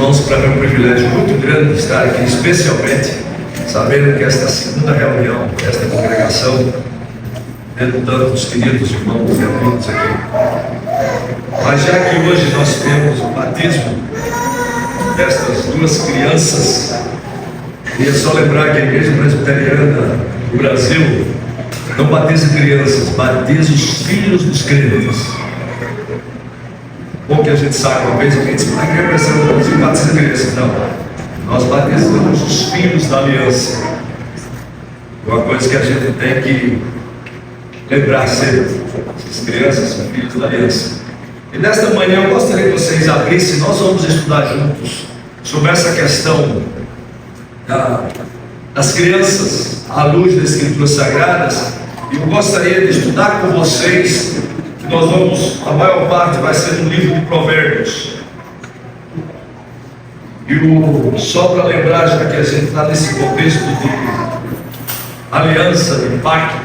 irmãos, para mim é um privilégio muito grande estar aqui, especialmente sabendo que esta segunda reunião, esta congregação, tendo tantos queridos irmãos e amigos aqui. Mas já que hoje nós temos o batismo destas duas crianças, queria só lembrar que a Igreja Presbiteriana do Brasil não batiza crianças, batiza os filhos dos crentes. Bom que a gente sabe, uma vez alguém disse, mas a Igreja do Brasil batiza crianças. Não, nós batizamos os filhos da aliança. Uma coisa que a gente tem que lembrar sempre: as crianças são filhos da aliança. E nesta manhã eu gostaria que vocês abrissem, nós vamos estudar juntos sobre essa questão das crianças à luz das Escrituras Sagradas. E eu gostaria de estudar com vocês, que nós vamos, a maior parte vai ser no livro de Provérbios. E só para lembrar, já que a gente está nesse contexto de aliança, de pacto,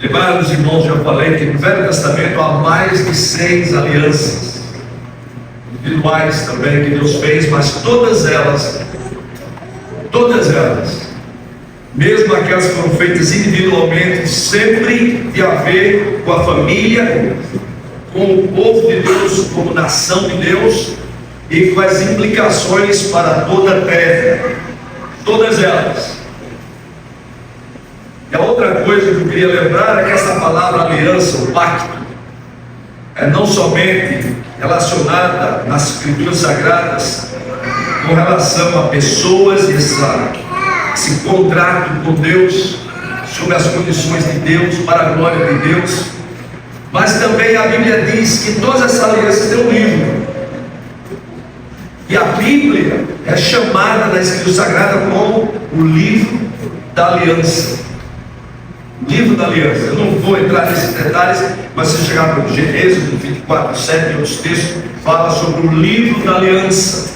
lembrar os irmãos, já falei que no Velho Testamento há mais de 6 alianças individuais também que Deus fez, mas todas elas, mesmo aquelas que foram feitas individualmente, sempre de a ver com a família, com o povo de Deus, como nação de Deus, e com as implicações para toda a terra, todas elas. E a outra coisa que eu queria lembrar é que essa palavra aliança, o pacto, é não somente relacionada nas Escrituras Sagradas com relação a pessoas e esse contrato com Deus, sobre as condições de Deus, para a glória de Deus, mas também a Bíblia diz que todas essas alianças têm um livro, e a Bíblia é chamada na Escritura Sagrada como o livro da aliança. Livro da aliança. Eu não vou entrar nesses detalhes, mas se chegar para o Êxodo 24:7 e outros textos, fala sobre o livro da aliança,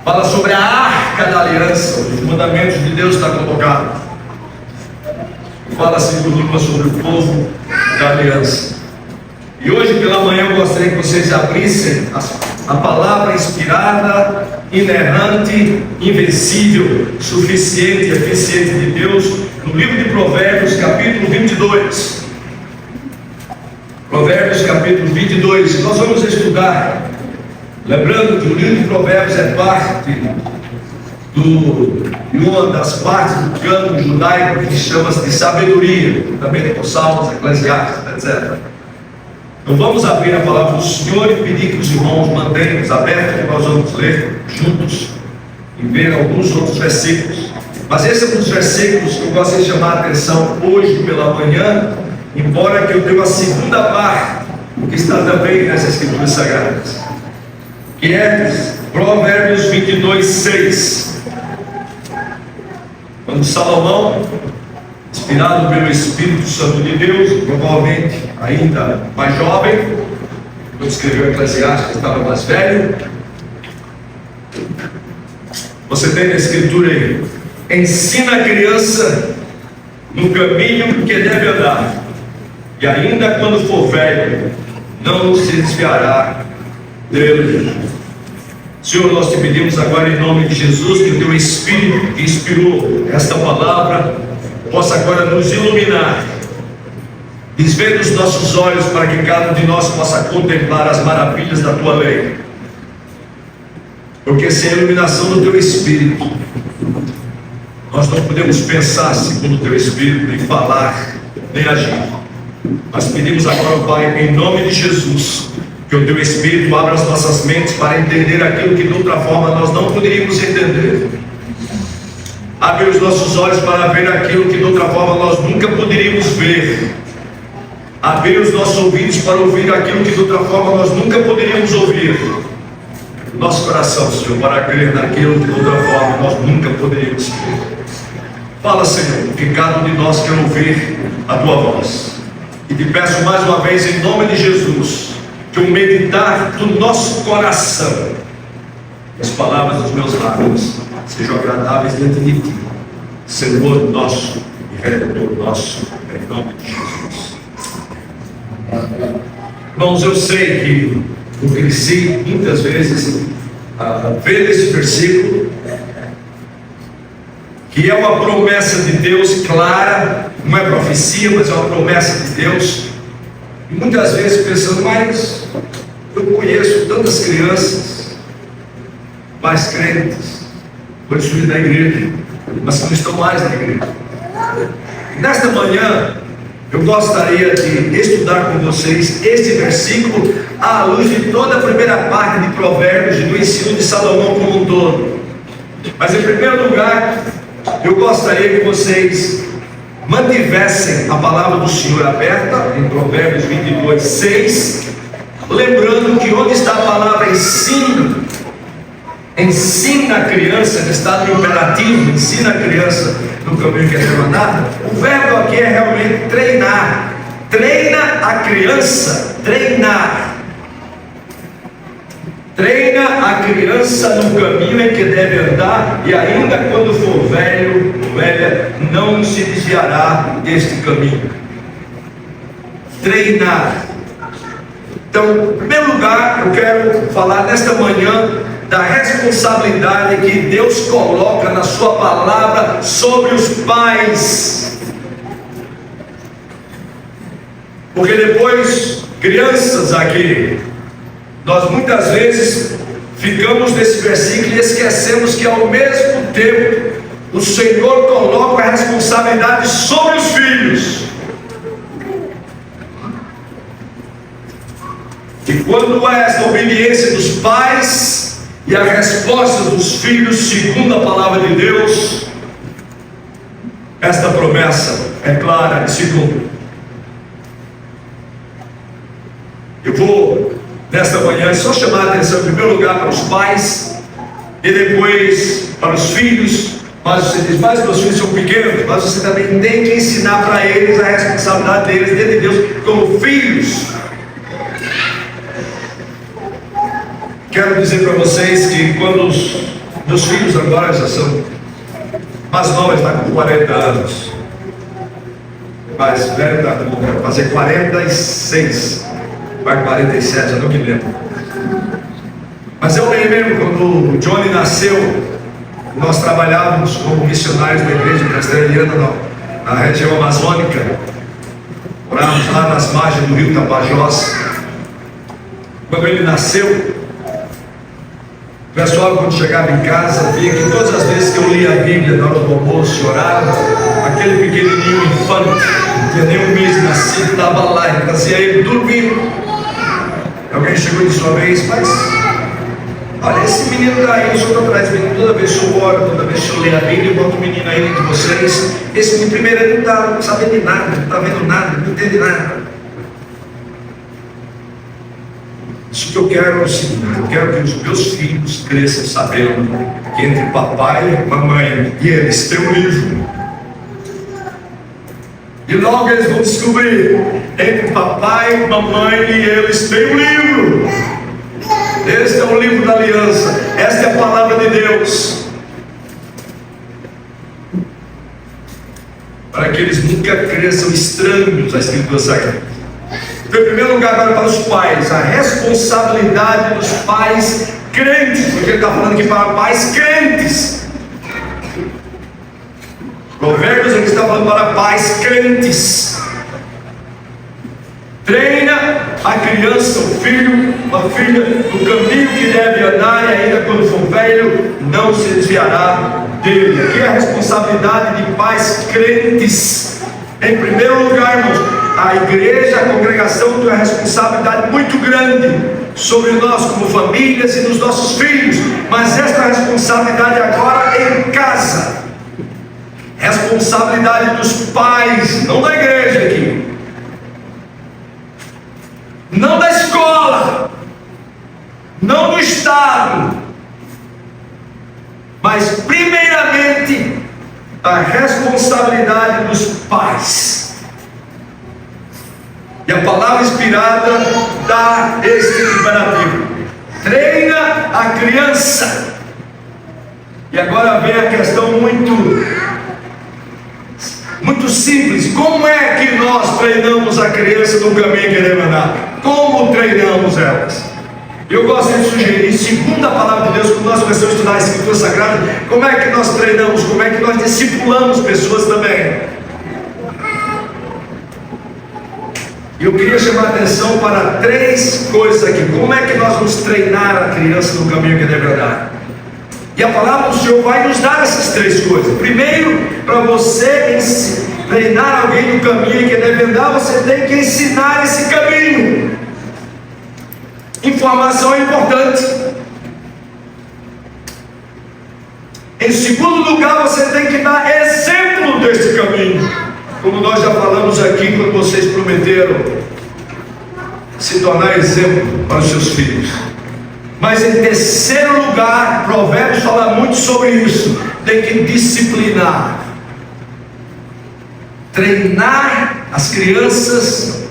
fala sobre a arca da aliança, os mandamentos de Deus está colocado, fala assim sobre o povo da aliança. E hoje pela manhã eu gostaria que vocês abrissem a palavra inspirada, inerrante, invencível, suficiente e eficiente de Deus, no livro de Provérbios, capítulo 22. Provérbios, capítulo 22. Nós vamos estudar, lembrando que o livro de Provérbios é parte de uma das partes do cânone judaico que chama-se de sabedoria, também tem os Salmos, Eclesiastes, etc. Então vamos abrir a palavra do Senhor e pedir que os irmãos mantenham-nos abertos, que nós vamos ler juntos e ver alguns outros versículos. Mas esse é um dos versículos que eu gostaria de chamar a atenção hoje pela manhã, embora que eu tenha a segunda parte, que está também nessas Escrituras Sagradas, que é Provérbios 22:6. Quando Salomão, inspirado pelo Espírito Santo de Deus, provavelmente ainda mais jovem, quando escreveu Eclesiastes, estava mais velho. Você tem na Escritura aí: ensina a criança no caminho que deve andar, e ainda quando for velho, não se desviará dele. Senhor, nós te pedimos agora em nome de Jesus que o teu Espírito que inspirou esta palavra possa agora nos iluminar, desvenda os nossos olhos para que cada um de nós possa contemplar as maravilhas da tua lei, porque sem a iluminação do teu Espírito nós não podemos pensar segundo o teu Espírito, nem falar, nem agir. Mas pedimos agora, Pai, em nome de Jesus, que o teu Espírito abra as nossas mentes para entender aquilo que de outra forma nós não poderíamos entender. Abre os nossos olhos para ver aquilo que de outra forma nós nunca poderíamos ver. Abre os nossos ouvidos para ouvir aquilo que de outra forma nós nunca poderíamos ouvir. Nosso coração, Senhor, para crer naquilo que de outra forma nós nunca poderíamos crer. Fala, Senhor, porque cada um de nós quer ouvir a tua voz. E te peço mais uma vez, em nome de Jesus, que o meditar do nosso coração, as palavras dos meus lábios, sejam agradáveis diante de ti, Senhor nosso e Redentor nosso, em nome de Jesus. Irmãos, eu sei que eu cresci muitas vezes vendo esse versículo, que é uma promessa de Deus clara, não é profecia, mas é uma promessa de Deus. E muitas vezes pensando, mas eu conheço tantas crianças mais crentes, por isso da igreja, mas que não estão mais na igreja. E nesta manhã eu gostaria de estudar com vocês este versículo à luz de toda a primeira parte de Provérbios e do ensino de Salomão como um todo. Mas em primeiro lugar, eu gostaria que vocês mantivessem a palavra do Senhor aberta em Provérbios 22, 6, lembrando que onde está a palavra ensina a criança, que está no imperativo, ensina a criança no caminho que deve andar. O verbo aqui é realmente treinar. Treina a criança, treinar. Treina a criança no caminho em que deve andar, e ainda quando for velho, velha, não se desviará deste caminho. Treinar. Então, em primeiro lugar, eu quero falar nesta manhã da responsabilidade que Deus coloca na sua palavra sobre os pais. Porque depois, crianças aqui, nós muitas vezes ficamos nesse versículo e esquecemos que ao mesmo tempo o Senhor coloca a responsabilidade sobre os filhos. E quando há esta obediência dos pais e a resposta dos filhos segundo a palavra de Deus, esta promessa é clara e se cumpre. Eu vou nesta manhã só chamar a atenção em primeiro lugar para os pais e depois para os filhos. Mas você diz, mas meus filhos são pequenos, mas você também tem que ensinar para eles a responsabilidade deles diante de Deus como filhos. Quero dizer para vocês que quando os meus filhos agora já são mais novos, está com 40 anos, mais velho está com fazer 46, vai 47, já não me lembro. Mas eu me lembro quando o Johnny nasceu, nós trabalhávamos como missionários da igreja presbiteriana na região amazônica, morávamos lá nas margens do rio Tapajós. Quando ele nasceu, o pessoal, quando chegava em casa, via que todas as vezes que eu lia a Bíblia na hora do almoço, orava, aquele pequenininho infante, não tinha nem um mês nascido, estava lá e trazia ele dormindo. Alguém chegou e disse uma vez, mas olha, esse menino está aí, o senhor atrás de mim, toda vez que eu oro, toda vez que eu leio a Bíblia, eu boto o menino aí entre vocês. Esse menino primeiro ele não está sabendo de nada, não está vendo nada, não entende nada. Isso que eu quero é o seguinte: eu quero que os meus filhos cresçam sabendo que entre papai e mamãe e eles tem um livro. E logo eles vão descobrir, entre papai, mamãe e eles tem um livro. Este é o livro da aliança, esta é a palavra de Deus. Para que eles nunca cresçam estranhos à Escritura Sagrada. Então, em primeiro lugar, agora para os pais, a responsabilidade dos pais crentes, porque ele está falando aqui para pais crentes. Provérbios aqui está falando para pais crentes. Treina a criança, o filho, a filha, no caminho que deve andar, e ainda quando for velho, não se desviará dele. Aqui é a responsabilidade de pais crentes. Em primeiro lugar, irmãos, a igreja, a congregação tem uma responsabilidade muito grande sobre nós como famílias e dos nossos filhos, mas esta responsabilidade agora é em casa, responsabilidade dos pais, não da igreja aqui, não da escola, não do Estado, mas primeiramente a responsabilidade dos pais. E a palavra inspirada dá este imperativo: treina a criança. E agora vem a questão muito simples: como é que nós treinamos a criança no caminho que deve andar? Como treinamos elas? Eu gosto de sugerir, segundo a palavra de Deus, quando nós começamos a estudar a Escritura Sagrada, como é que nós treinamos, como é que nós discipulamos pessoas também. Eu queria chamar a atenção para 3 coisas aqui. Como é que nós vamos treinar a criança no caminho que deve andar? E a palavra do Senhor vai nos dar essas 3 coisas. Primeiro, para você treinar alguém no caminho que deve andar, você tem que ensinar esse caminho. Informação é importante. Em segundo lugar, você tem que dar exemplo desse caminho, como nós já falamos aqui quando vocês prometeram se tornar exemplo para os seus filhos. Mas em terceiro lugar, Provérbios fala muito sobre isso. Tem que disciplinar. Treinar as crianças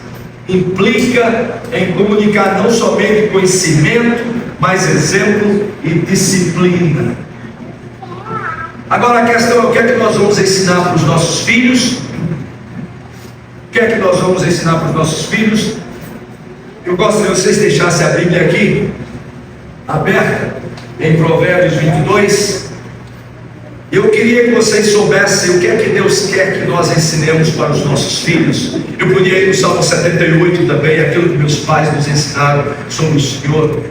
implica em comunicar não somente conhecimento, mas exemplo e disciplina. Agora a questão é: o que é que nós vamos ensinar para os nossos filhos? O que é que nós vamos ensinar para os nossos filhos? Eu gostaria que vocês deixassem a Bíblia aqui aberta em Provérbios 22. Eu queria que vocês soubessem o que é que Deus quer que nós ensinemos para os nossos filhos. Eu podia ir no Salmo 78 também, aquilo que meus pais nos ensinaram sobre o Senhor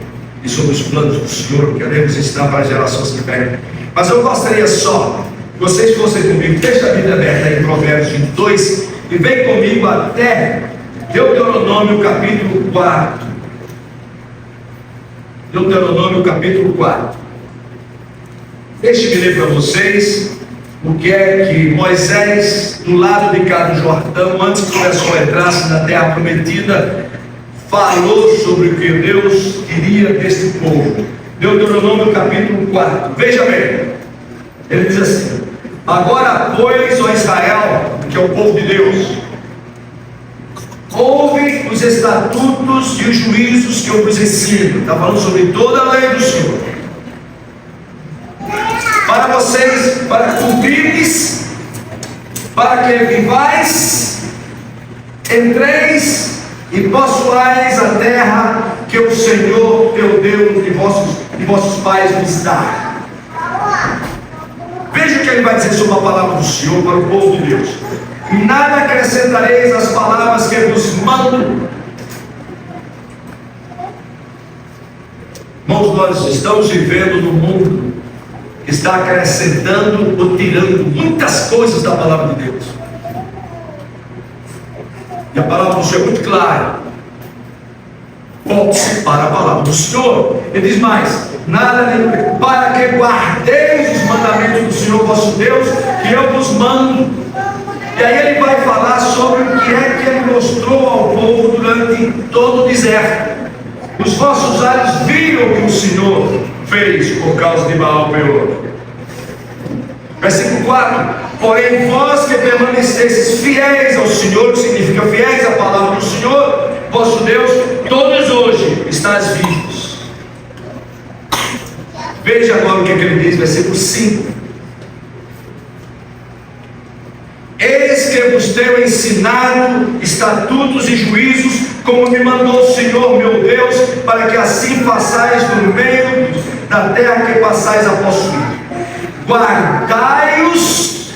e sobre os planos do Senhor, queremos ensinar para as gerações que vêm. Mas eu gostaria só que vocês fossem comigo. Deixa a Bíblia aberta aí em Provérbios 22 e vem comigo até Deuteronômio capítulo 4. Deuteronômio capítulo 4. Deixe-me ler para vocês o que é que Moisés, do lado de cá do Jordão, antes que o pessoal entrasse na terra prometida, falou sobre o que Deus queria deste povo. Deuteronômio capítulo 4. Veja bem, ele diz assim: agora pois, ó Israel, que é o povo de Deus, ouve os estatutos e os juízos que eu vos ensino. Está falando sobre toda a lei do Senhor, para vocês, para cumprirdes, para que vivais, entreis e possuais a terra que o Senhor teu Deus e vossos pais vos dá. Veja o que ele vai dizer sobre a palavra do Senhor para o povo de Deus: nada acrescentareis às palavras que vos mando. Irmãos, nós estamos vivendo num mundo que está acrescentando ou tirando muitas coisas da palavra de Deus. E a palavra do Senhor é muito clara: volte-se para a palavra do Senhor. Ele diz mais: nada para que guardeis os mandamentos do Senhor vosso Deus, que eu vos mando. E aí ele vai falar sobre o que é que ele mostrou ao povo durante todo o deserto. Os vossos olhos viram o que o Senhor fez por causa de Baal-Peor. Versículo 4: porém vós que permanecesseis fiéis ao Senhor, que significa fiéis à palavra do Senhor vosso Deus, todos hoje estáis vivos. Veja agora o que ele diz, versículo 5: eis que vos tenho ensinado estatutos e juízos, como me mandou o Senhor meu Deus, para que assim façais no meio da terra que passais a possuir. Guardai-os,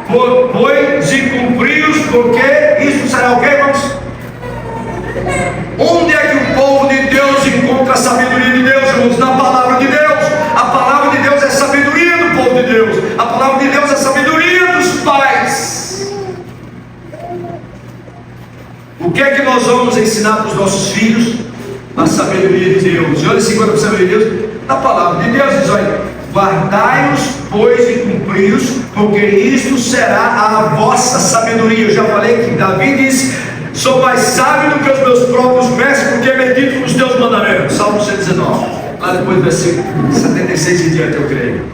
pois e cumpri-os, porque isso será o que, irmãos? Onde é que o povo de Deus encontra a sabedoria de Deus, irmãos? Na palavra de Deus. A palavra de Deus é a sabedoria do povo de Deus. A palavra de Deus é a sabedoria dos pais. O que é que nós vamos ensinar para os nossos filhos? A sabedoria de Deus. E olha assim, quando a sabedoria de Deus, na palavra de Deus diz: olha, guardai-os, pois, e cumpri-os, porque isto será a vossa sabedoria. Eu já falei que Davi disse: sou mais sábio do que os meus próprios mestres, porque medito nos teus mandamentos. Salmo 119, lá depois do versículo 76 em diante, eu creio.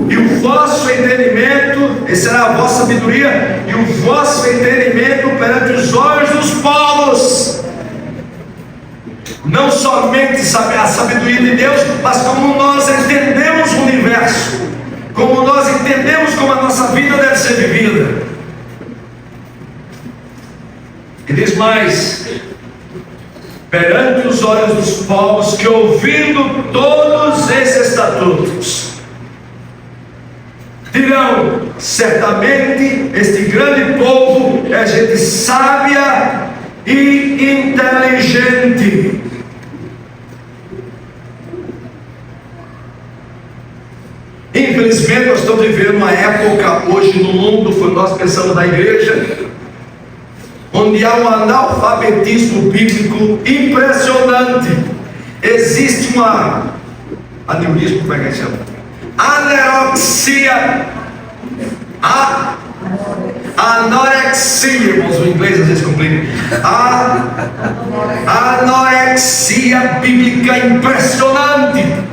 E o vosso entendimento, essa será a vossa sabedoria, e o vosso entendimento perante os olhos dos povos. Não somente a sabedoria de Deus, mas como nós entendemos o universo, como nós entendemos como a nossa vida deve ser vivida. E diz mais: perante os olhos dos povos, que ouvindo todos esses estatutos, dirão: certamente este grande povo é gente sábia e inteligente. Infelizmente nós estamos vivendo uma época hoje no mundo, nós pensamos na igreja, onde há um analfabetismo bíblico impressionante. Existe uma aneurismo, como é que chama? Anorexia, irmãos, o inglês às vezes complica. Anorexia bíblica impressionante.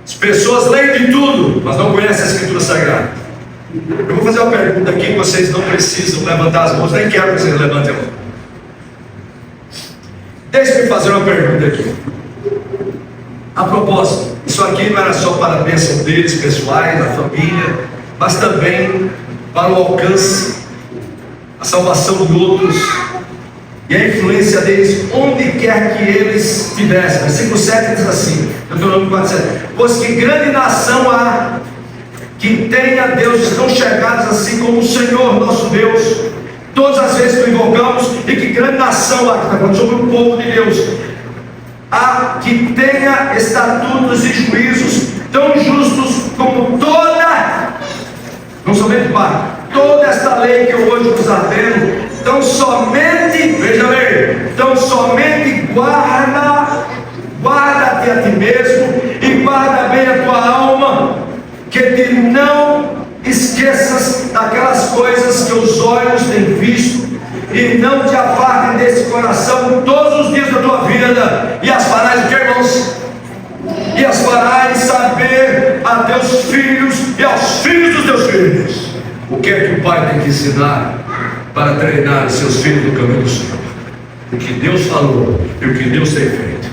As pessoas leem de tudo, mas não conhecem a Escritura Sagrada. Eu vou fazer uma pergunta aqui, vocês não precisam levantar as mãos, nem quero que vocês levantem a mão. Deixe-me fazer uma pergunta aqui. A propósito, isso aqui não era só para a bênção deles, pessoais, da família, mas também para o alcance, a salvação de outros e a influência deles onde quer que eles estivessem. Versículo 7 diz assim, Deuteronômio 4:7: pois que grande nação há que tenha deuses tão chegados assim como o Senhor nosso Deus, todas as vezes que o invocamos, e que grande nação há, que está falando sobre o povo de Deus, há que tenha estatutos e juízos tão justos como toda, não somente para toda esta lei que eu hoje vos ordeno. Tão somente, veja bem, tão somente guarda-te a ti mesmo e guarda bem a tua alma, que te não esqueças daquelas coisas que os olhos têm visto, e não te apartem desse coração todos os dias da tua vida, e as farás o que, irmãos? E as farás saber a teus filhos e aos filhos dos teus filhos. O que é que o pai tem que ensinar para treinar os seus filhos no caminho do Senhor? O que Deus falou e o que Deus tem feito.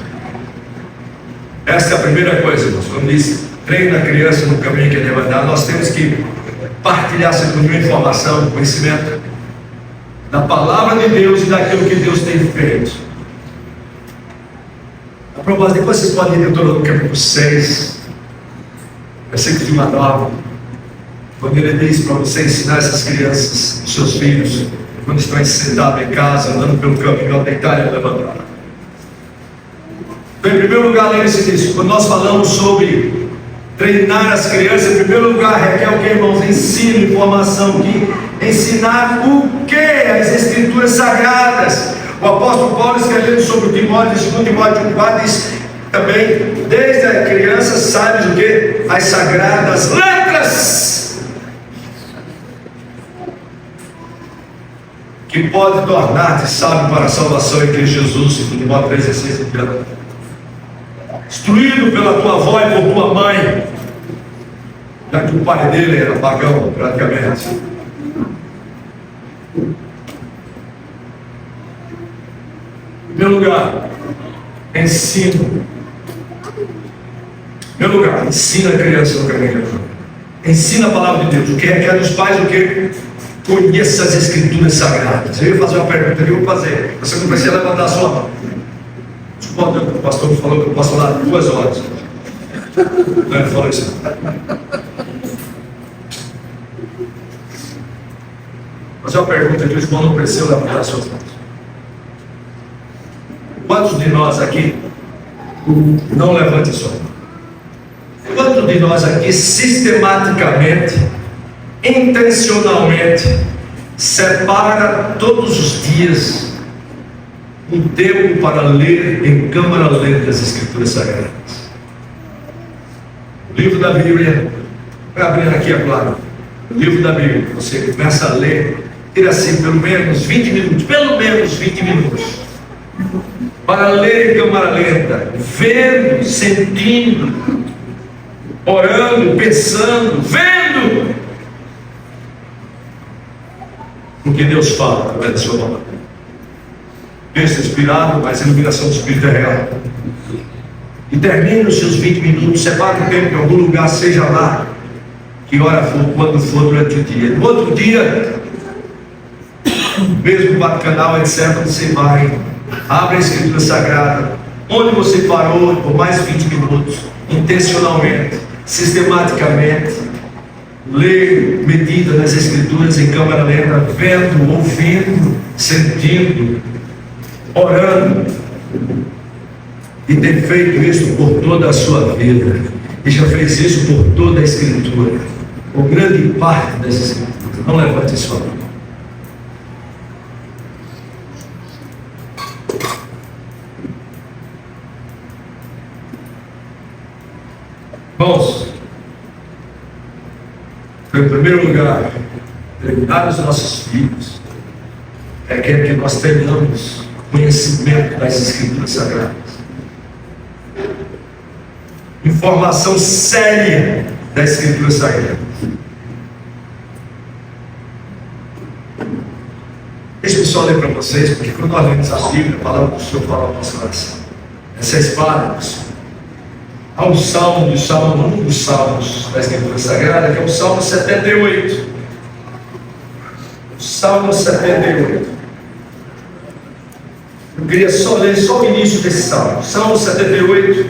Essa é a primeira coisa, irmãos. Quando diz treina a criança no caminho que ele deve andar, nós temos que partilhar essa informação, conhecimento da palavra de Deus e daquilo que Deus tem feito. A propósito, depois vocês podem ler Deuteronômio capítulo 6, versículo de 1 a 9, quando ele diz para você ensinar essas crianças, os seus filhos, quando estão sentados em casa, andando pelo caminho, ao deitar e ao levantar. Então, em primeiro lugar, lembre-se disso. Quando nós falamos sobre treinar as crianças, em primeiro lugar, requer o que, irmãos? Ensino, informação. Que ensinar o que? As Escrituras Sagradas. O apóstolo Paulo, escrevendo sobre o Timóteo, 2 Timóteo 1,4, diz também: desde a criança sabes o que? As sagradas letras, que pode tornar-te sábio para a salvação em Cristo Jesus, 2 Timóteo 3,16. Instruído pela tua avó e por tua mãe, já que o pai dele era pagão, praticamente. Em primeiro lugar, ensino. Em primeiro lugar, ensina a criança no caminho. Ensina a palavra de Deus. O que requer dos pais, o que? Conheça as Escrituras Sagradas. Eu ia fazer uma pergunta, eu vou fazer. Você não precisa levantar a sua mão. O pastor me falou que eu posso falar 2 horas. Não, ele falou isso. Fazer uma pergunta que o irmão não precisa levantar as suas mãos. Quantos de nós aqui, não levante a sua mão, quantos de nós aqui sistematicamente, intencionalmente, separa todos os dias um tempo para ler em câmara lenta as Escrituras Sagradas? O livro da Bíblia, vai abrir aqui agora, o livro da Bíblia, você começa a ler, ter assim pelo menos 20 minutos, pelo menos 20 minutos, para ler em câmara lenta, vendo, sentindo, orando, pensando, vendo o que Deus fala através da sua palavra. Texto inspirado, mas a iluminação do Espírito é real. E termine os seus 20 minutos, separe o tempo em algum lugar, seja lá, que hora for, quando for durante o dia. No outro dia, mesmo bacanal, etc. Você vai, abre a Escritura Sagrada, onde você parou por mais 20 minutos, intencionalmente, sistematicamente, lê, medita nas Escrituras em câmera lenta, vendo, ouvindo, sentindo, orando, e tem feito isso por toda a sua vida, e já fez isso por toda a Escritura, por grande parte das Escrituras. Não levante sua mão. Irmãos, em primeiro lugar, treinar os nossos filhos requer que nós tenhamos conhecimento das Escrituras Sagradas, informação séria da Escritura Sagrada. Deixa eu só ler para vocês, porque quando nós lemos a Bíblia, a palavra do Senhor fala ao nosso coração. Essa espada, há um salmo dos salmos, um dos salmos da Escritura Sagrada, que é o Salmo 78. O Salmo 78. Eu queria só ler só o início desse salmo. Salmo 78,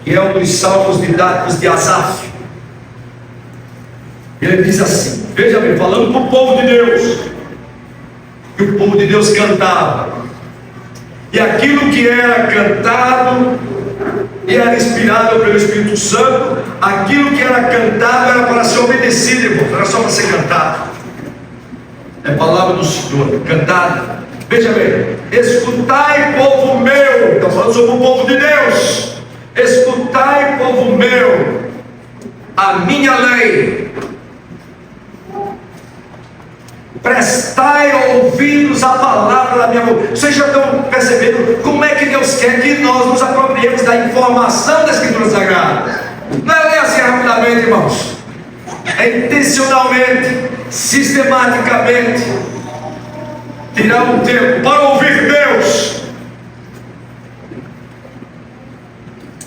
que é um dos salmos didáticos de Asaf. Ele diz assim, veja bem, falando para o povo de Deus, que o povo de Deus cantava, e aquilo que era cantado e era inspirado pelo Espírito Santo, aquilo que era cantado era para ser obedecido, irmão, era só para ser cantado. É a palavra do Senhor, cantada. Veja bem, escutai, povo meu, está falando sobre o povo de Deus. Escutai, povo meu, a minha lei. Prestai ouvidos à palavra da minha boca. Vocês já estão percebendo como é que Deus quer que nós nos apropriemos da informação da Escritura Sagrada? Não é assim rapidamente, irmãos. É intencionalmente, sistematicamente, tirar um tempo para ouvir Deus.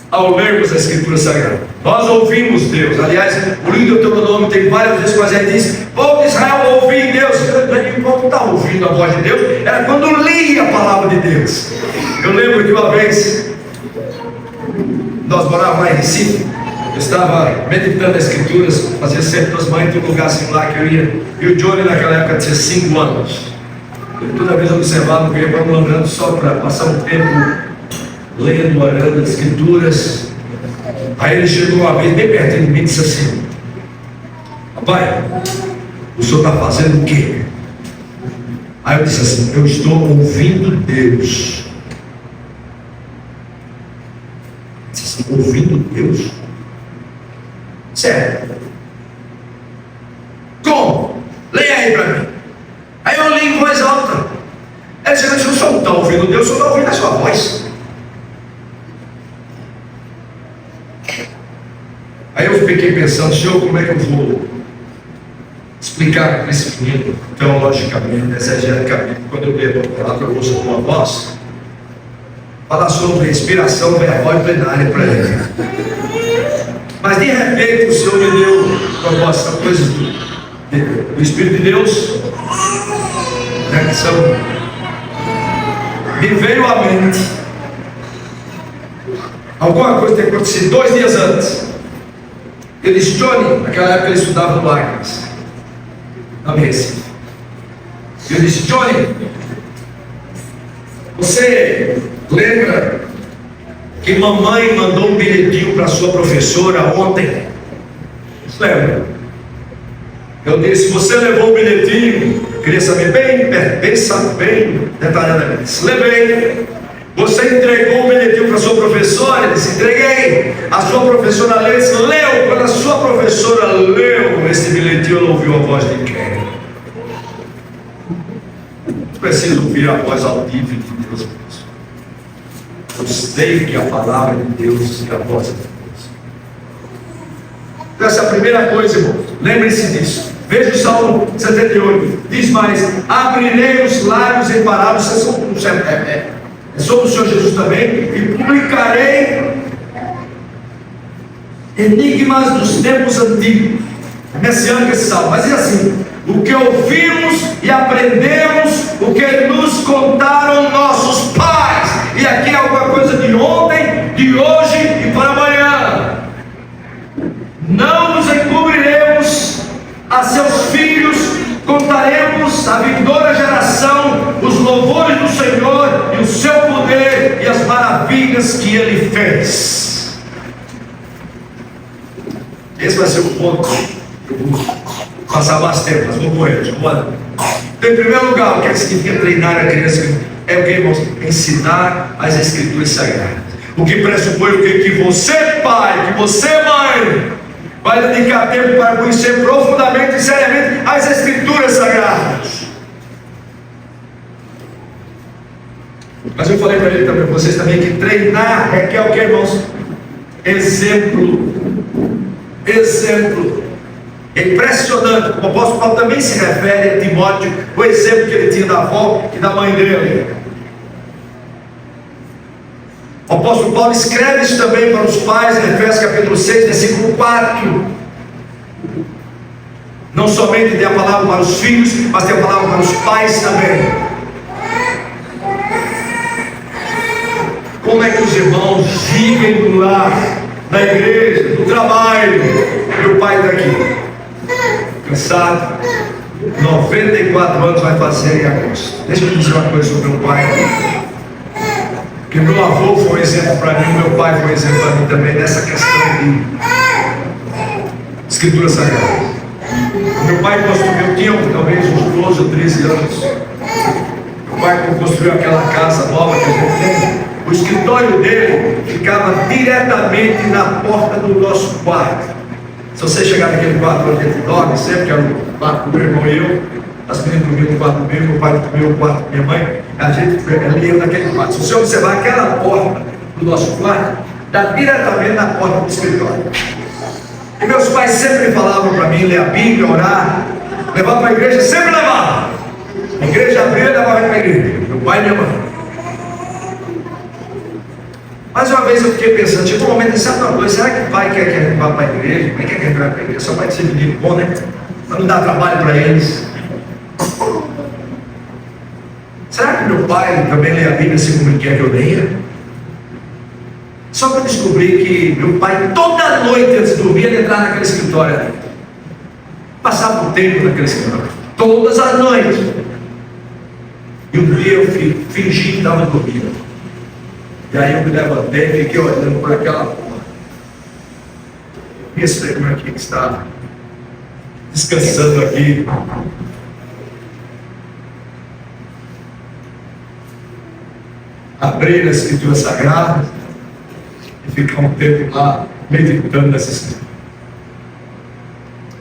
Ao lermos a Escritura Sagrada, nós ouvimos Deus. Aliás, o livro do Deuteronômio tem várias vezes que a gente diz: povo de Israel, ouvi Deus. Eu não estava ouvindo a voz de Deus, era quando lia a palavra de Deus. Eu lembro que uma vez nós morávamos lá em Recife, eu estava meditando as Escrituras, fazia sempre as mães de um lugar assim lá que eu ia, e o Johnny naquela época tinha 5 anos. Eu toda vez observava que eu ia para um lembrando só para passar um tempo lendo, orando as Escrituras. Aí ele chegou uma vez bem pertinho de mim e disse assim: papai, o senhor está fazendo o quê? Aí eu disse assim: eu estou ouvindo Deus. Eu disse assim: ouvindo Deus? Sério? Como? Leia aí para mim. Aí eu li em voz alta. Aí ele disse: o senhor não está ouvindo Deus, o senhor está ouvindo a sua voz. Aí eu fiquei pensando: Senhor, como é que eu vou explicar para esse menino, teologicamente, exegeticamente, quando eu leio a palavra, eu ouço a tua voz, falar sobre inspiração verbal e plenária para ele. Mas de repente o Senhor me deu proposta, coisas do Espírito de Deus, né, que são, me veio à mente alguma coisa que tem acontecido 2 dias antes. Eu disse: Johnny, naquela época ele estudava no Agnes, na Recife. Eu disse: Johnny, você lembra que mamãe mandou um bilhetinho para sua professora ontem? Você lembra? Eu disse: você levou o bilhetinho? Queria saber bem detalhadamente. Se levei. Você entregou o bilhetinho para a sua professora? Ele disse: entreguei. A sua professora leu, disse: leu. Quando a sua professora leu esse bilhetinho, ela ouviu a voz de quem? Não preciso ouvir a voz audível de Deus. Eu sei que a palavra de Deus é a voz de Deus. Então essa é a primeira coisa, irmão. Lembre-se disso. Veja o Salmo 78. Diz mais: abrirei os lábios em parábolas. É sobre o Senhor Jesus também, e publicarei enigmas dos tempos antigos. É messiânico esse salmo, mas é assim: o que ouvimos e aprendemos o que nos contaram nossos pais. E aqui é alguma coisa de ontem, de hoje e para amanhã. Não nos encobriremos a seus filhos, contaremos à vindoura geração os louvores do Senhor e o seu poder e as maravilhas que Ele fez. Esse vai ser o ponto. Eu vou passar mais tempo, mas vou correr. Em primeiro lugar, o que significa treinar a criança? É o que, irmãos? Ensinar as Escrituras Sagradas. O que pressupõe o que você, pai, que você, mãe, vai dedicar tempo para conhecer profundamente e seriamente as Escrituras Sagradas. Mas eu falei para ele também, vocês também, que treinar requer o que, irmãos? Exemplo. Exemplo. É impressionante, como o apóstolo Paulo também se refere a Timóteo, o exemplo que ele tinha da avó e da mãe dele. O apóstolo Paulo escreve isso também para os pais, em Efésios capítulo 6, versículo 4. Não somente tem a palavra para os filhos, mas tem a palavra para os pais também. Como é que os irmãos vivem no lar, na igreja, no trabalho? Meu pai está aqui, cansado, 94 anos vai fazer em agosto. Deixa eu dizer uma coisa sobre meu pai. Porque meu avô foi um exemplo para mim, meu pai foi um exemplo para mim também, nessa questão de Escritura Sagrada. Meu pai construiu, eu tinha talvez uns 12 ou 13 anos. Meu pai construiu aquela casa nova que a gente tem. O escritório dele ficava diretamente na porta do nosso quarto. Se você chegar naquele quarto onde a gente dorme, sempre que era o quarto do meu irmão e eu, as meninas dormiam no quarto do meu pai dormia no quarto da minha mãe, a gente ia naquele quarto. Se você observar aquela porta do nosso quarto, dá diretamente na porta do escritório. E meus pais sempre falavam para mim ler a Bíblia, orar, levar para a igreja, sempre levava. A igreja abria e levava para a igreja, meu pai e minha mãe. Mas uma vez eu fiquei pensando, chegou um momento, sabe uma coisa, será que o pai quer que a gente vá para a igreja? Quem quer que a gente vá para a igreja? Só vai ser menino bom, né? Para não dar trabalho para eles. Será que meu pai também lê a Bíblia assim como ele quer que eu leia? Só para descobrir que meu pai, toda noite antes de dormir, ele entrava naquele escritório ali. Passava um tempo naquele escritório. Todas as noites. E um dia eu fingi que estava dormindo. E aí eu me levantei e fiquei olhando por aquela porta. E esse irmão aqui que está descansando aqui. Abrir a Escritura Sagrada e ficar um tempo lá meditando nessa Escritura.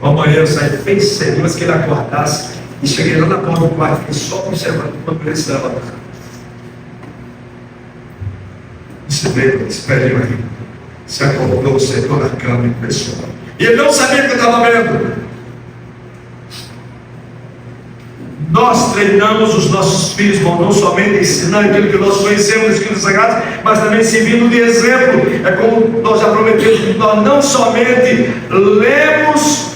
Amanhã eu saí bem cedo, mas que ele acordasse e cheguei lá na porta do quarto, fiquei só observando quando ele se levantava. Você veio, espere aí, se acordou, sentou na cama e pensou. E ele não sabia o que eu estava vendo. Nós treinamos os nossos filhos, irmão, não somente ensinando aquilo que nós conhecemos das Escrituras Sagradas, mas também servindo de exemplo. É como nós já prometemos, nós não somente lemos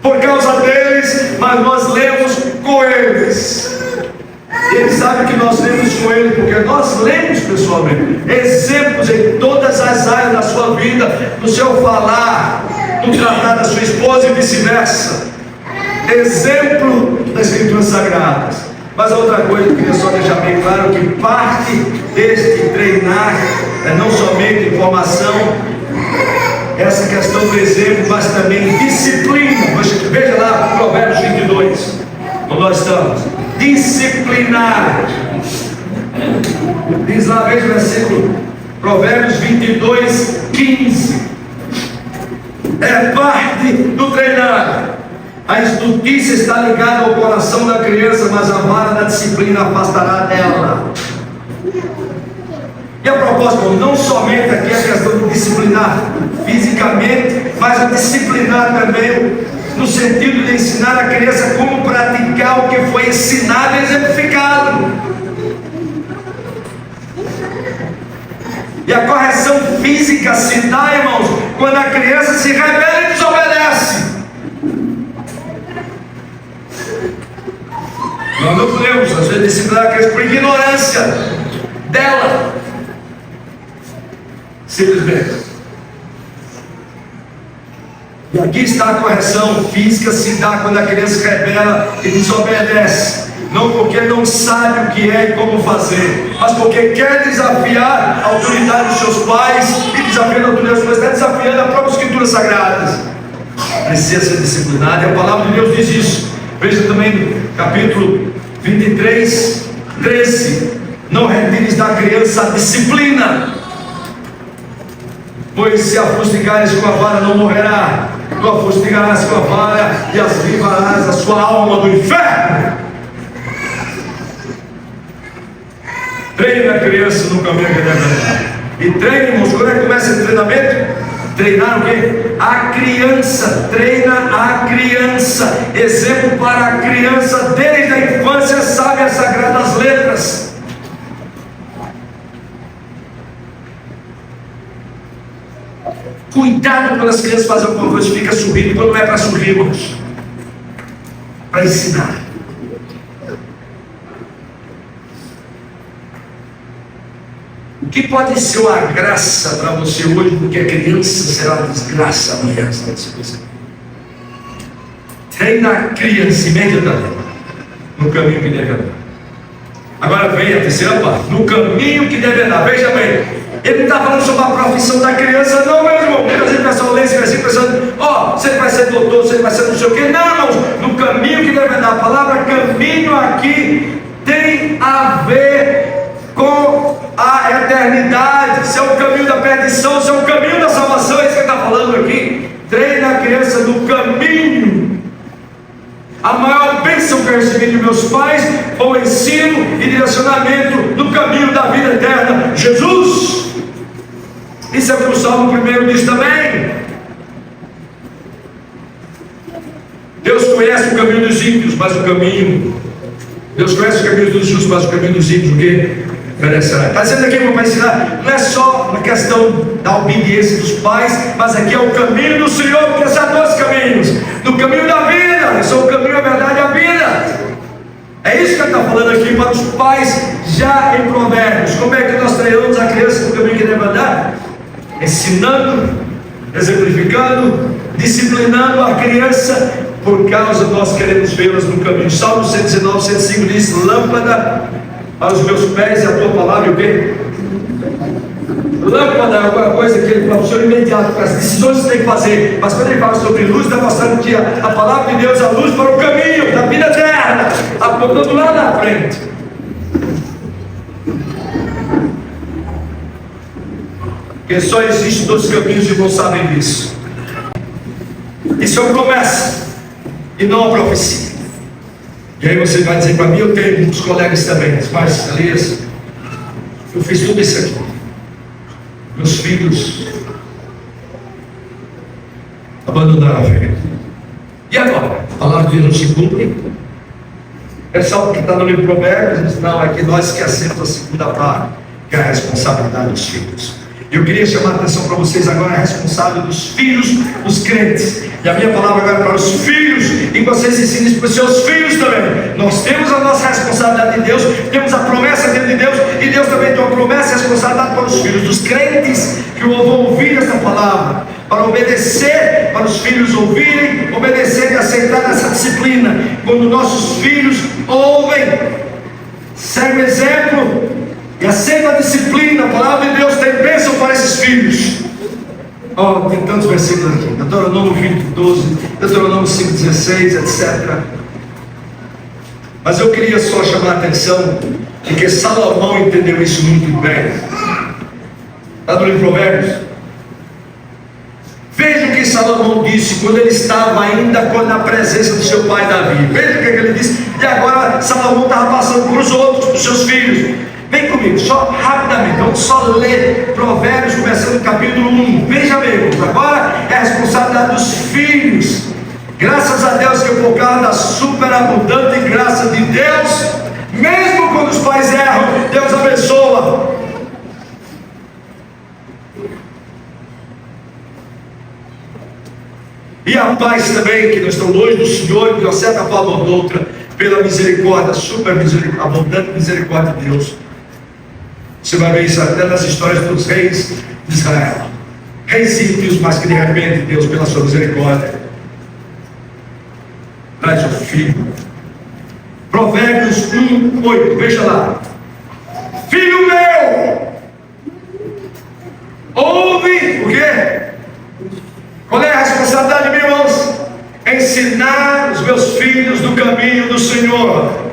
por causa deles, mas nós lemos com eles. E eles sabem que nós lemos com eles, porque nós lemos pessoalmente. Exemplos em todas as áreas da sua vida, no seu falar, no tratar da sua esposa e vice-versa. Exemplo das Escrituras Sagradas. Mas a outra coisa que eu queria só deixar bem claro, que parte deste treinar é não somente informação, essa questão do exemplo, mas também disciplina. Veja lá Provérbios 22, onde nós estamos. Disciplinar. Diz lá, veja o versículo, Provérbios 22, 15. É parte do treinar. A estultícia está ligada ao coração da criança, mas a vara da disciplina afastará dela. E a propósito, não somente aqui a questão de disciplinar fisicamente, mas a disciplinar também no sentido de ensinar a criança como praticar o que foi ensinado e exemplificado. E a correção física se dá, irmãos, quando a criança se rebela e desobedece. Nós não podemos, às vezes, disciplinar a criança por ignorância dela. Simplesmente. E aqui está a correção física, se dá quando a criança rebela e desobedece. Não porque não sabe o que é e como fazer, mas porque quer desafiar a autoridade dos seus pais e desafiando a autoridade dos pais, está desafiando a própria Escritura Sagrada. Precisa ser disciplinado, e a palavra de Deus diz isso. Veja também no capítulo 23, 13: não retires da criança a disciplina, pois se a fustigares com a vara não morrerá, tu a fustigarás com a vara e as livrarás a sua alma do inferno. Treine a criança no caminho que deve andar. E treine, irmãos, quando é que começa esse treinamento? Treinar o quê? A criança. Treina a criança. Exemplo para a criança desde a infância, sabe as sagradas letras. Cuidado quando as crianças fazem alguma coisa, fica sorrindo quando não é para sorrir, irmãos. Para ensinar. O que pode ser uma graça para você hoje, porque a criança será uma desgraça amanhã. Treina a criança imediatamente no caminho que deve andar. Agora vem a terceira parte: no caminho que deve andar. Veja bem, ele não está falando sobre a profissão da criança, não, meu irmão. Muitas vezes o pessoal lê esse versículo pensando: você vai ser doutor, você vai ser não sei o quê. Não, irmãos, no caminho que deve andar. A palavra caminho aqui tem a ver com a eternidade. Se é o caminho da perdição, se é o caminho da salvação, é isso que ele está falando aqui. Treina a criança no caminho. A maior bênção que eu recebi de meus pais foi o ensino e direcionamento do caminho da vida eterna, Jesus. Isso é o que o Salmo 1 diz também. Deus conhece o caminho dos ímpios, mas o caminho... Deus conhece o caminho dos justos, mas o caminho dos ímpios o quê? Está dizendo aqui para ensinar, não é só uma questão da obediência dos pais, mas aqui é o caminho do Senhor, porque são dois caminhos: no caminho da vida, eu sou o caminho, a verdade e a vida. É isso que ele está falando aqui para os pais, já em Provérbios. Como é que nós treinamos a criança no caminho que deve andar? Ensinando, exemplificando, disciplinando a criança, por causa nós queremos vê-las no caminho. Salmo 119, 105 diz: lâmpada para os meus pés e a tua palavra, o quê? Lâmpada é alguma coisa que ele funciona imediato para as decisões que tem que fazer. Mas quando ele fala sobre luz, está mostrando que a palavra de Deus é a luz para o caminho da vida eterna, apontando lá na frente. Porque só existem dois caminhos e não sabem disso. Isso é uma promessa e não a profecia. E aí você vai dizer para mim: eu tenho muitos colegas também, mas Elias, eu fiz tudo isso aqui, meus filhos abandonaram a fé, e agora? A palavra de Deus não se cumpre? É só porque está no livro de Provérbios. Diz: não, é que nós esquecemos a segunda parte, que é a responsabilidade dos filhos. Eu queria chamar a atenção para vocês agora: a responsabilidade dos filhos dos crentes. E a minha palavra agora é para os filhos, e vocês ensinem isso para os seus filhos também. Nós temos a nossa responsabilidade de Deus, temos a promessa dentro de Deus, e Deus também tem uma promessa e responsabilidade para os filhos dos crentes que vão ouvir essa palavra, para obedecer, para os filhos ouvirem, obedecer e aceitar essa disciplina. Quando nossos filhos ouvem, seguem o exemplo e aceitam a disciplina, a palavra de Deus tem bênção para esses filhos. Tem tantos versículos aqui: Deuteronômio 20:12, Deuteronômio 5:16, etc. Mas eu queria só chamar a atenção de que Salomão entendeu isso muito bem. Está no livro de Provérbios. Veja o que Salomão disse quando ele estava ainda na presença do seu pai Davi. Veja o que ele disse. E agora Salomão estava passando para os outros, para os seus filhos. Vem comigo, só rapidamente, vamos só ler Provérbios, começando no capítulo 1. Veja bem, agora é a responsabilidade dos filhos. Graças a Deus que por causa da superabundante graça de Deus, mesmo quando os pais erram, Deus abençoa. E há pais também que não estão longe do Senhor, que de uma certa forma ou de outra pela misericórdia, super misericórdia, abundante misericórdia de Deus. Você vai ver isso até nas histórias dos reis de Israel. Reis ímpios, mas que de repente Deus, pela sua misericórdia, traz o filho. Provérbios 1:8, veja lá. Filho meu, ouve o quê? Qual é a responsabilidade, meus irmãos? Ensinar os meus filhos no caminho do Senhor,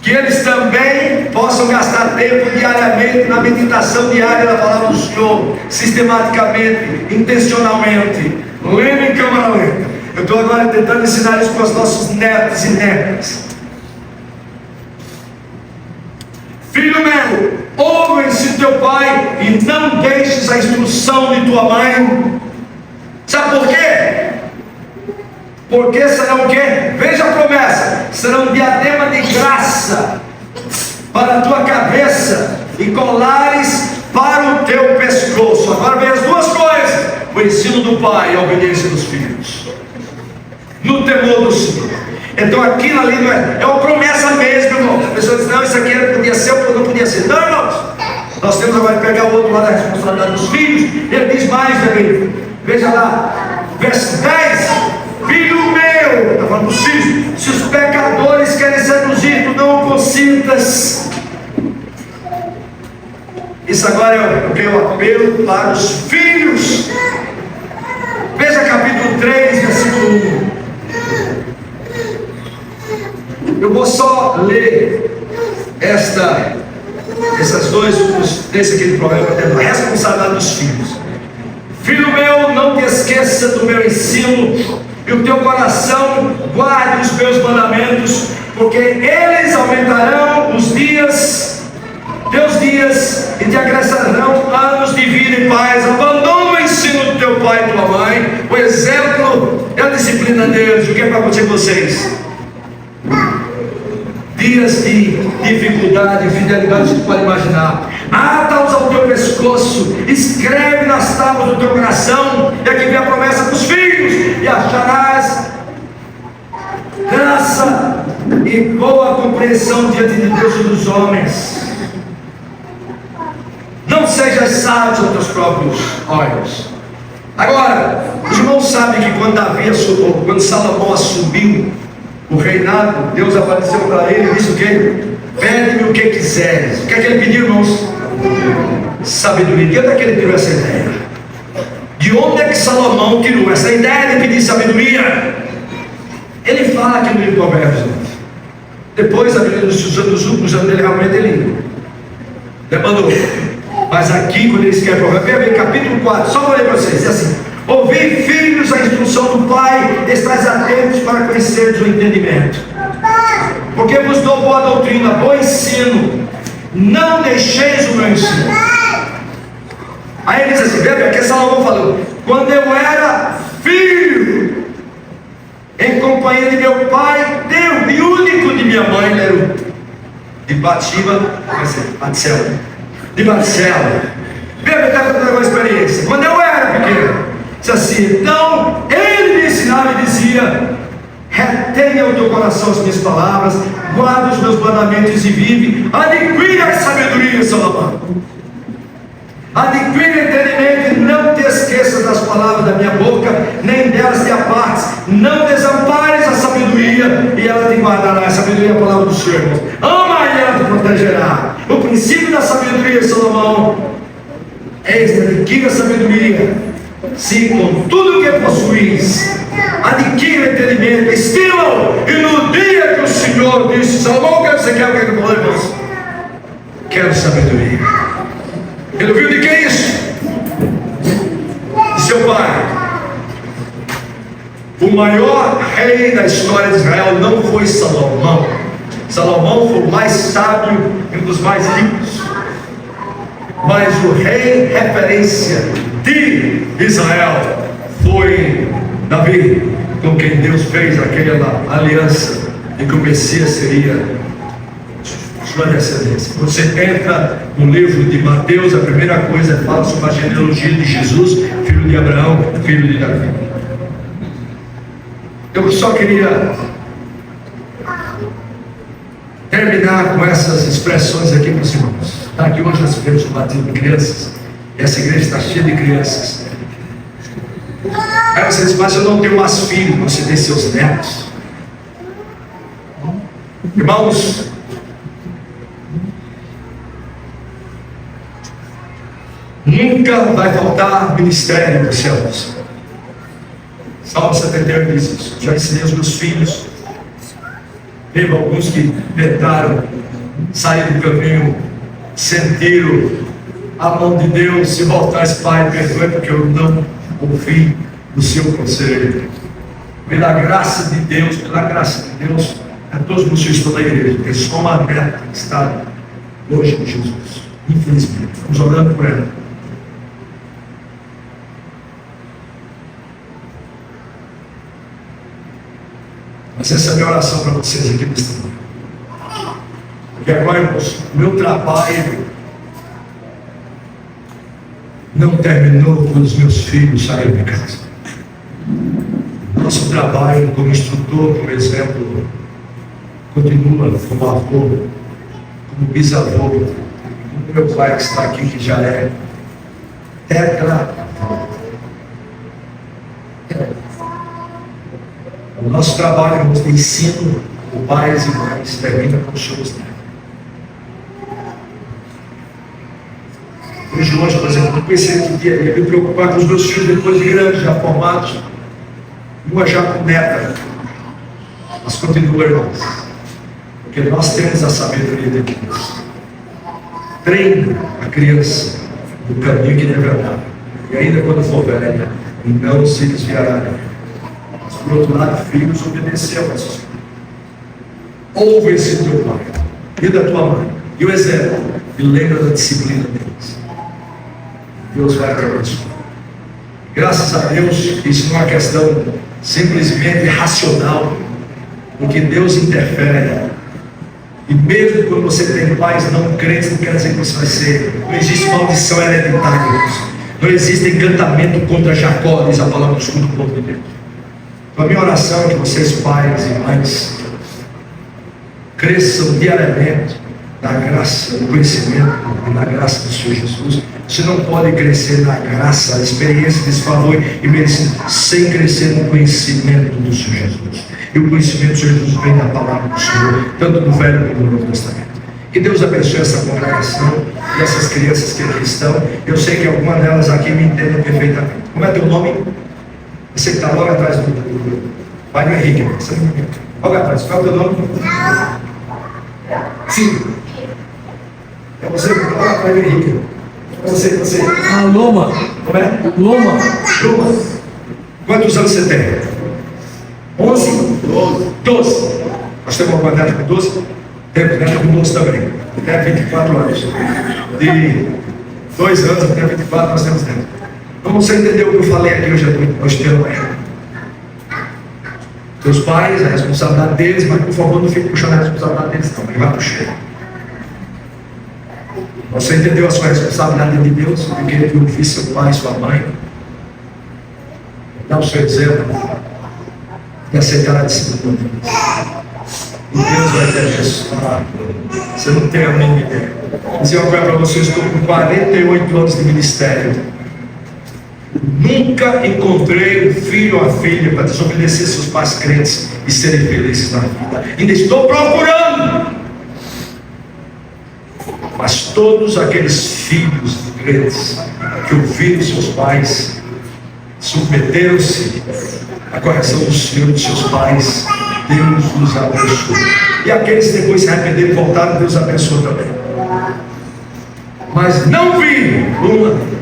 que eles também possam gastar tempo diariamente na meditação diária da palavra do Senhor, sistematicamente, intencionalmente, lendo em câmara lenta. Eu estou agora tentando ensinar isso para os nossos netos e netas. Filho meu, ouve-se teu pai e não deixes a instrução de tua mãe. Sabe por quê? Porque serão o quê? Veja a promessa: serão um diadema de graça para a tua cabeça e colares para o teu pescoço. Agora vem as duas coisas: o ensino do pai e a obediência dos filhos, no temor do Senhor. Então aquilo ali não é uma promessa mesmo, irmão. A pessoa diz: não, isso aqui podia ser ou não podia ser. Não, irmãos, nós temos agora que pegar o outro lado da responsabilidade dos filhos. Ele diz mais também. Veja lá, verso 10. Filho meu, está falando dos filhos, se os pecadores querem seduzir, tu não o consintas. Isso agora é o que eu apelo para os filhos. Veja capítulo 3, versículo 1. Eu vou só ler esses dois, desse aqui do problema, a responsabilidade dos filhos. Filho meu, não te esqueça do meu ensino, e o teu coração guarde os meus mandamentos, porque eles aumentarão os dias, teus dias, e te acrescentarão anos de vida e paz. Abandona o ensino do teu pai e tua mãe. O exemplo é a disciplina deles. O que é para acontecer com vocês? Dias de dificuldade, infidelidade, você pode imaginar. Ata-os ao teu pescoço, escreve nas tábuas do teu coração, e aqui vem a promessa dos filhos: e acharás graça e boa compreensão diante de Deus e dos homens. Não sejas sábio aos teus próprios olhos. Agora, os irmãos sabem que quando Salomão assumiu o reinado, Deus apareceu para ele e disse o quê? Pede-me o que quiseres. O que é que ele pediu, irmãos? Sabedoria. De onde é que ele tirou essa ideia? De onde é que Salomão tirou essa ideia de pedir sabedoria? Ele fala aqui no livro de Provérbios. Depois, dos últimos anos dele, realmente ele demandou. Mas aqui, quando ele escreve Provérbios, capítulo 4, só vou ler para vocês, é assim: ouvi, filhos, a instrução do pai, estais atentos para conheceres o entendimento, porque vos dou boa doutrina, bom ensino, não deixeis o meu ensino. Aí ele diz assim, veja, que Salomão falou: quando eu era filho, em companhia de meu pai, teu e único de minha mãe, era o de Batseba, de Batseba. Veja, está contando uma experiência. Quando eu era pequeno, disse assim, então ele me ensinava e dizia: retenha o teu coração as minhas palavras, guarda os meus mandamentos e vive. Adquire a sabedoria, Salomão. Adquire entendimento e não te esqueças das palavras da minha boca, nem delas te apartes. Não desampares a sabedoria e ela te guardará. A sabedoria é a palavra do Senhor, irmão. Ama e ela te protegerá. O princípio da sabedoria, Salomão, é este: adquire a sabedoria. Se com tudo o que possuis, adquire entendimento, estima-o. E no dia que o Senhor disse: Salomão, o que você quer? O que ele falou, irmãos? Quero sabedoria. Ele ouviu de quem isso? De seu pai. O maior rei da história de Israel não foi Salomão. Salomão foi o mais sábio e um dos mais ricos. Mas o rei referência de Israel foi Davi, com quem Deus fez aquela aliança de que o Messias seria sua descendência. Você entra no livro de Mateus, a primeira coisa fala sobre a genealogia de Jesus, filho de Abraão, filho de Davi. Eu só queria terminar com essas expressões aqui para os irmãos. Tá, aqui hoje nós tivemos um batismo de crianças. E essa igreja está cheia de crianças. Aí você diz, mas eu não tenho mais filhos. Você tem seus netos. Irmãos, nunca vai faltar ministério para os céus. Salmo 71 diz isso. Já ensinei os meus filhos. Teve alguns que tentaram sair do caminho, sentiram a mão de Deus e voltar, Pai, perdoe porque eu não ouvi o seu conselho. Pela graça de Deus, a todos vocês estão na igreja, tem só uma meta que está hoje com Jesus. Infelizmente, estamos orando por ela. Mas essa é a minha oração para vocês aqui nesta manhã. Porque agora, irmãos, o meu trabalho não terminou quando os meus filhos saíram de casa. Nosso trabalho como instrutor, como exemplo, continua como avô, como bisavô, como meu pai que está aqui, que já é tetra. O nosso trabalho, irmãos, de ensino de pais e mães termina com os seus netos. Hoje, por exemplo, eu pensei que ia me preocupar com os meus filhos depois de grandes, já formados, uma já com neta. Mas continua, irmãos, porque nós temos a sabedoria de Deus. Treine a criança no caminho que deve andar, e ainda quando for velha, não se desviará dele. Mas por outro lado, filhos, obedeceu a seus pais. Ouve esse teu pai e da tua mãe, e o exemplo, e lembra da disciplina deles. Deus vai te abençoar. Graças a Deus, isso não é uma questão simplesmente racional, porque Deus interfere. E mesmo quando você tem pais não crentes, não quer dizer que você vai ser. Não existe maldição hereditária. Não existe encantamento contra Jacó, diz a palavra do escudo do povo de Deus. Então a minha oração é que vocês, pais e mães, cresçam diariamente na graça, no conhecimento e na graça do Senhor Jesus. Você não pode crescer na graça, na experiência desse favor e merecimento, sem crescer no conhecimento do Senhor Jesus. E o conhecimento do Senhor Jesus vem da palavra do Senhor, tanto no Velho como no Novo Testamento. Que Deus abençoe essa congregação e essas crianças que aqui estão. Eu sei que algumas delas aqui me entendem perfeitamente. Como é teu nome? Você que está logo atrás do pai do Henrique. Logo atrás, qual é o teu nome? Sim. É você que está logo atrás do Henrique. Você. Ah, Loma. Como é? Loma. Quantos anos você tem? 11? 12. Nós temos uma quantidade com 12? Temos, né? Com 12 também. Até 24 anos. De 2 anos até 24 nós temos dentro. Então você entendeu o que eu falei aqui hoje pela manhã? Teus pais, a responsabilidade deles, mas por favor não fique puxando a responsabilidade deles não, ele vai puxar. Você entendeu a sua responsabilidade de Deus? Porque ele ouvir seu pai e sua mãe. Dá o seu exemplo. E aceitar a disciplina de Deus. E Deus vai te abençoar. Você não tem a mínima ideia. Vou dizer uma coisa para você, eu estou com 48 anos de ministério. Nunca encontrei um filho ou a filha para desobedecer seus pais crentes e serem felizes na vida. Ainda estou procurando. Mas todos aqueles filhos de crentes que ouviram seus pais, submeteram-se à correção do Senhor dos seus pais, Deus os abençoou. E aqueles que depois se arrependeram e voltaram, Deus abençoou também. Mas não vi,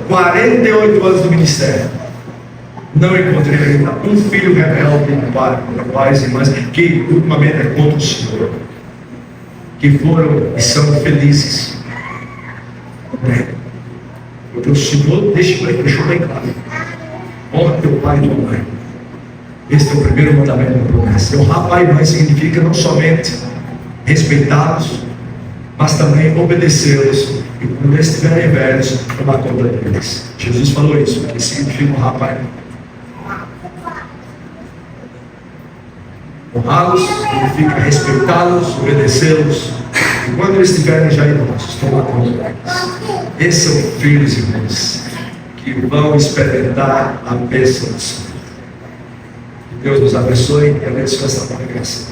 48 anos do ministério, não encontrei ainda um filho rebelde para pais e mães que ultimamente é contra o Senhor, que foram e são felizes. Porque o Senhor deixou bem claro: honra teu pai e tua mãe. Este é o primeiro mandamento da promessa. Honrar pai e mãe significa não somente respeitá-los, mas também obedecê-los. E quando eles estiverem velhos, tomar conta deles. Jesus falou isso, que significa honrar pai e mãe. Honrá-los significa respeitá-los, obedecê-los. E quando eles estiverem já idosos, tomar conta deles. Esses são filhos e irmãos que vão experimentar a bênção do Senhor. Que Deus nos abençoe e abençoe essa congregação.